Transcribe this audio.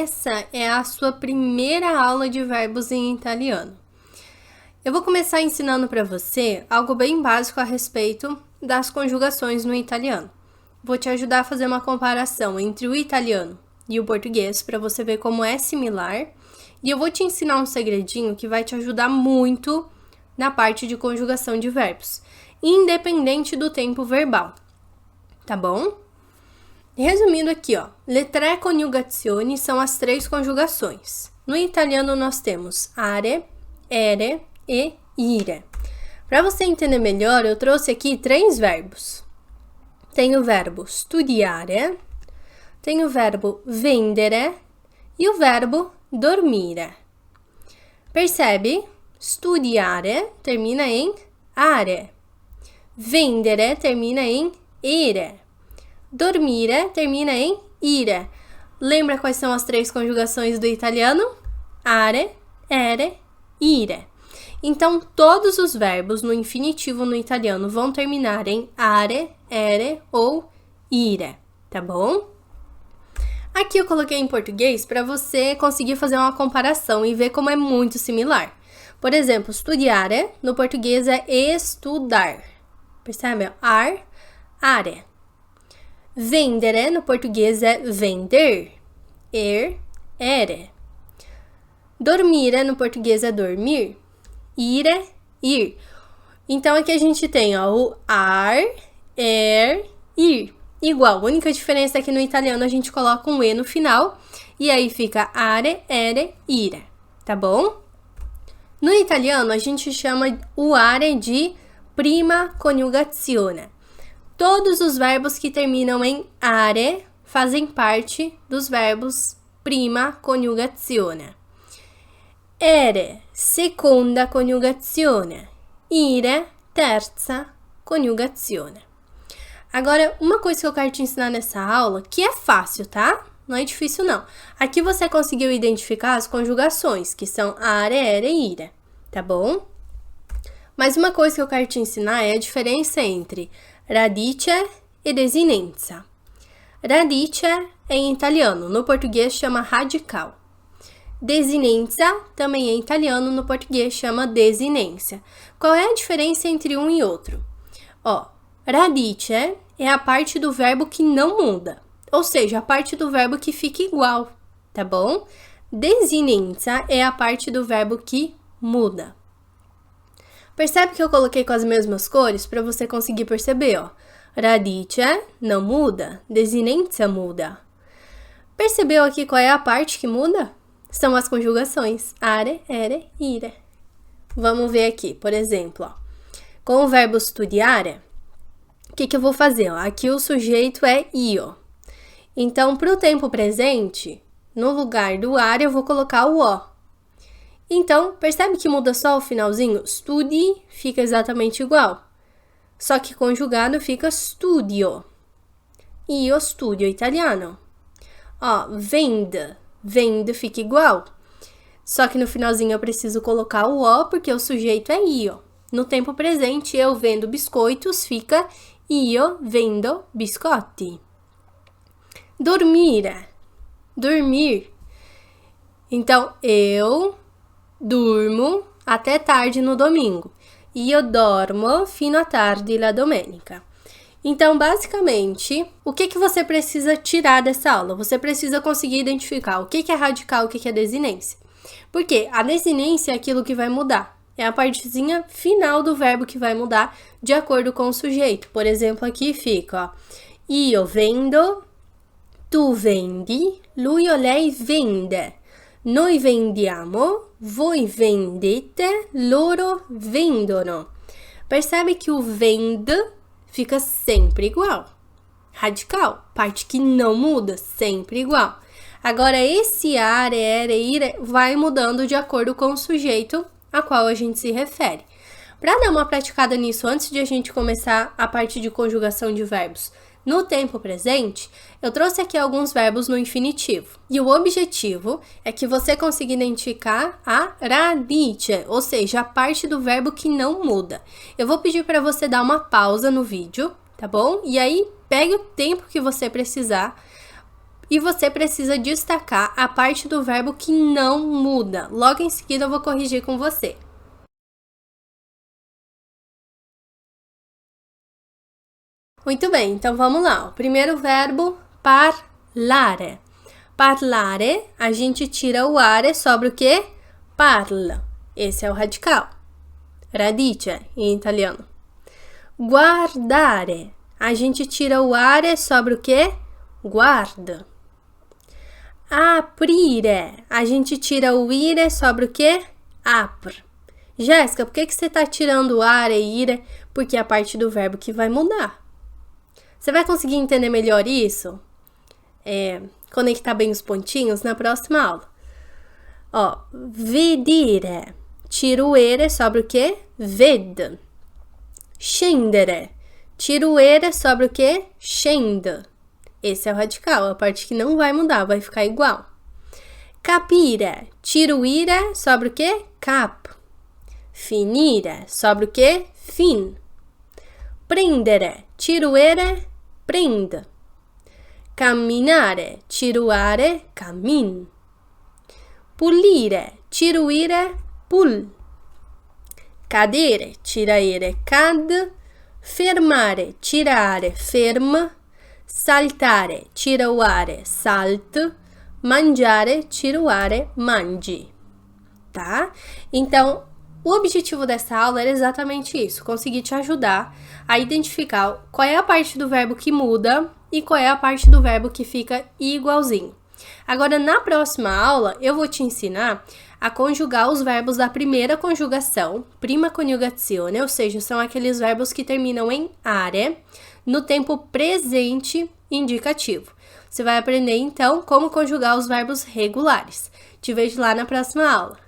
essa é a sua primeira aula de verbos em italiano. Eu vou começar ensinando para você algo bem básico a respeito das conjugações no italiano. Vou te ajudar a fazer uma comparação entre o italiano e o português para você ver como é similar. E eu vou te ensinar um segredinho que vai te ajudar muito na parte de conjugação de verbos, independente do tempo verbal, tá bom? Resumindo aqui, ó, le tre coniugazioni são as 3 conjugações. No italiano nós temos are, ere e ire. Para você entender melhor, eu trouxe aqui 3 verbos. Tem o verbo studiare, tem o verbo vendere e o verbo dormire. Percebe? Studiare termina em are. Vendere termina em ere. Dormire termina em ire. Lembra quais são as 3 conjugações do italiano? Are, ere, ire. Então, todos os verbos no infinitivo no italiano vão terminar em are, ere ou ire, tá bom? Aqui eu coloquei em português para você conseguir fazer uma comparação e ver como é muito similar. Por exemplo, studiare no português é estudar. Percebe? Ar, are. Vendere no português é vender. Ere. Dormire no português é dormir. Ire, ir. Então aqui a gente tem ó, o ar, ir. Igual, a única diferença é que no italiano a gente coloca um e no final e aí fica are, ere, ire, tá bom? No italiano a gente chama o are de prima coniugazione. Todos os verbos que terminam em are fazem parte dos verbos prima coniugazione. Ere, seconda coniugazione. Ire, terza coniugazione. Agora, uma coisa que eu quero te ensinar nessa aula, que é fácil, tá? Não é difícil, não. Aqui você conseguiu identificar as conjugações, que são are, ere e ire, tá bom? Mas uma coisa que eu quero te ensinar é a diferença entre radice e desinenza. Radice é em italiano, no português chama radical. Desinenza também é em italiano, no português chama desinência. Qual é a diferença entre um e outro? Ó, radice é a parte do verbo que não muda, ou seja, a parte do verbo que fica igual, tá bom? Desinenza é a parte do verbo que muda. Percebe que eu coloquei com as mesmas cores para você conseguir perceber, ó. Radice não muda, desinenza muda. Percebeu aqui qual é a parte que muda? São as conjugações are, ere, ire. Vamos ver aqui, por exemplo, ó. Com o verbo studiare, o que eu vou fazer? Ó? Aqui o sujeito é io. Então, para o tempo presente, no lugar do are, eu vou colocar o o. Então, percebe que muda só o finalzinho? Studi fica exatamente igual. Só que conjugado fica studio. Io studio italiano. Ó, vende fica igual. Só que no finalzinho eu preciso colocar o o, porque o sujeito é io. No tempo presente, eu vendo biscoitos, fica io vendo biscotti. Dormire. Dormir. Então, eu durmo até tarde no domingo. Io dormo fino a tarde la domenica. Então, basicamente, o que você precisa tirar dessa aula? Você precisa conseguir identificar o que é radical e o que é desinência. Porque a desinência é aquilo que vai mudar. É a partezinha final do verbo que vai mudar de acordo com o sujeito. Por exemplo, aqui fica, ó. Io vendo, tu vendi, lui o lei vende. Noi vendiamo, voi vendete, loro vendono. Percebe que o vende fica sempre igual. Radical, parte que não muda, sempre igual. Agora, esse are, ere, ire vai mudando de acordo com o sujeito a qual a gente se refere. Para dar uma praticada nisso antes de a gente começar a parte de conjugação de verbos no tempo presente, eu trouxe aqui alguns verbos no infinitivo. E o objetivo é que você consiga identificar a radice, ou seja, a parte do verbo que não muda. Eu vou pedir para você dar uma pausa no vídeo, tá bom? E aí, pegue o tempo que você precisar e você precisa destacar a parte do verbo que não muda. Logo em seguida eu vou corrigir com você. Muito bem, então vamos lá. O primeiro verbo, parlare. Parlare, a gente tira o are, sobra o quê? Parla. Esse é o radical. Radice, em italiano. Guardare, a gente tira o are, sobra o quê? Guarda. Aprire, a gente tira o ire, sobra o quê? Apre. Jéssica, por que você está tirando o are e ire? Porque é a parte do verbo que vai mudar. Você vai conseguir entender melhor isso? Conectar bem os pontinhos na próxima aula. Ó, vedere. Tira o ere, sobra o quê? Ved. Scendere. Tira o ere, sobra o quê? Scende. Esse é o radical, a parte que não vai mudar, vai ficar igual. Capire. Tira o ire, sobra o quê? Cap. Finire. Sobra o quê? Fin. Prendere. Tira o ere, prenda. Camminare. Tira o are, cammin. Pulire. Tira o ire, pul. Cadere. Tira ere, cad. Fermare. Tira are, ferma. Saltare. Tira o are, salt. Mangiare. Tira o are, mangi. Tá? Então, o objetivo dessa aula era exatamente isso, conseguir te ajudar a identificar qual é a parte do verbo que muda e qual é a parte do verbo que fica igualzinho. Agora, na próxima aula, eu vou te ensinar a conjugar os verbos da primeira conjugação, prima coniugazione, ou seja, são aqueles verbos que terminam em are, no tempo presente indicativo. Você vai aprender, então, como conjugar os verbos regulares. Te vejo lá na próxima aula.